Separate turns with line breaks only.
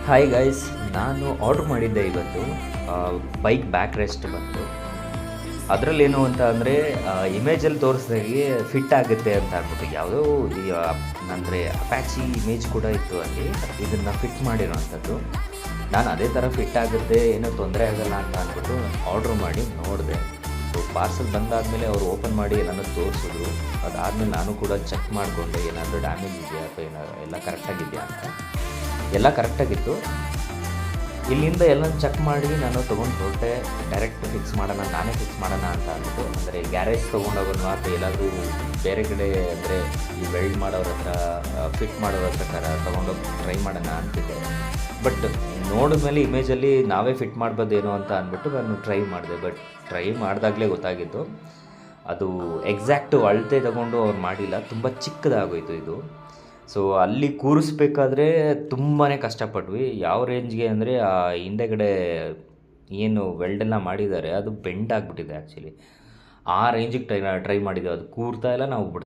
Hi guys, ನಾನು order ಮಾಡಿದ್ದೆ ಇವತ್ತು ಬೈಕ್ ಬ್ಯಾಕ್ ರೆಸ್ಟ್ ಬಂತು. ಅದರಲ್ಲೇನು ಅಂತ ಅಂದರೆ ಇಮೇಜಲ್ಲಿ ತೋರಿಸ್ದಾಗೆ ಫಿಟ್ ಆಗುತ್ತೆ ಅಂತ ಅಂದ್ಬಿಟ್ಟು ಯಾವುದೋ ಅಂದರೆ ಅಪ್ಯಾಚಿ ಇಮೇಜ್ ಕೂಡ ಇತ್ತು ಅಲ್ಲಿ. ಇದನ್ನು ಫಿಟ್ ಮಾಡಿರೋವಂಥದ್ದು. ನಾನು ಅದೇ ಥರ ಫಿಟ್ ಆಗುತ್ತೆ, ಏನೂ ತೊಂದರೆ ಆಗಲ್ಲ ಅಂತ ಅಂದ್ಬಿಟ್ಟು ಆರ್ಡ್ರ್ ಮಾಡಿ ನೋಡಿದೆ. ಸೊ ಪಾರ್ಸಲ್ ಬಂದಾದಮೇಲೆ ಅವರು ಓಪನ್ ಮಾಡಿ ಎಲ್ಲನೂ ತೋರಿಸಿದ್ರು. ಅದಾದಮೇಲೆ ನಾನು ಕೂಡ ಚೆಕ್ ಮಾಡಿಕೊಂಡೆ ಏನಾದರೂ ಡ್ಯಾಮೇಜ್ ಇದೆಯಾ ಅಥವಾ ಎಲ್ಲ ಕರೆಕ್ಟಾಗಿದೆಯಾ ಅಂತ. ಎಲ್ಲ ಕರೆಕ್ಟಾಗಿತ್ತು. ಇಲ್ಲಿಂದ ಎಲ್ಲ ಚೆಕ್ ಮಾಡಿ ನಾನು ತೊಗೊಂಡು ಹೊರಟೆ. ಡೈರೆಕ್ಟ್ ಫಿಕ್ಸ್ ಮಾಡೋಣ, ನಾನೇ ಫಿಕ್ಸ್ ಮಾಡೋಣ ಅಂತ ಅಂದ್ಬಿಟ್ಟು, ಅಂದರೆ ಗ್ಯಾರೇಜ್ ತೊಗೊಂಡೋಗೋಣ ಅಥವಾ ಎಲ್ಲಾದರೂ ಬೇರೆ ಕಡೆ ಅಂದರೆ ಈ ವೆಲ್ಡ್ ಮಾಡೋರ ಹತ್ರ, ಫಿಟ್ ಮಾಡೋರ ಹತ್ರ ತೊಗೊಂಡೋಗಿ ಟ್ರೈ ಮಾಡೋಣ ಅಂತಿದ್ದೆ. ಬಟ್ ನೋಡಿದ್ಮೇಲೆ ಇಮೇಜಲ್ಲಿ ನಾವೇ ಫಿಟ್ ಮಾಡ್ಬೋದೇನೋ ಅಂತ ಅಂದ್ಬಿಟ್ಟು ನಾನು ಟ್ರೈ ಮಾಡಿದೆ. ಬಟ್ ಟ್ರೈ ಮಾಡಿದಾಗಲೇ ಗೊತ್ತಾಗಿದ್ದು ಅದು ಎಕ್ಸಾಕ್ಟು ಅಳತೆ ತೊಗೊಂಡು ಅವ್ರು ಮಾಡಿಲ್ಲ, ತುಂಬ ಚಿಕ್ಕದಾಗೋಯಿತು ಇದು. ಸೊ ಅಲ್ಲಿ ಕೂರಿಸ್ಬೇಕಾದ್ರೆ ತುಂಬಾ ಕಷ್ಟಪಟ್ವಿ. ಯಾವ ರೇಂಜ್ಗೆ ಅಂದರೆ ಆ ಹಿಂದೆಗಡೆ ಏನು ವೆಲ್ಡೆಲ್ಲ ಮಾಡಿದ್ದಾರೆ ಅದು ಬೆಂಡ್ ಆಗಿಬಿಟ್ಟಿದೆ ಆ್ಯಕ್ಚುಲಿ. ಆ ರೇಂಜಿಗೆ ಟ್ರೈ ಮಾಡಿದ್ದೆವು. ಅದು ಕೂರ್ತಾ ಇಲ್ಲ, ನಾವು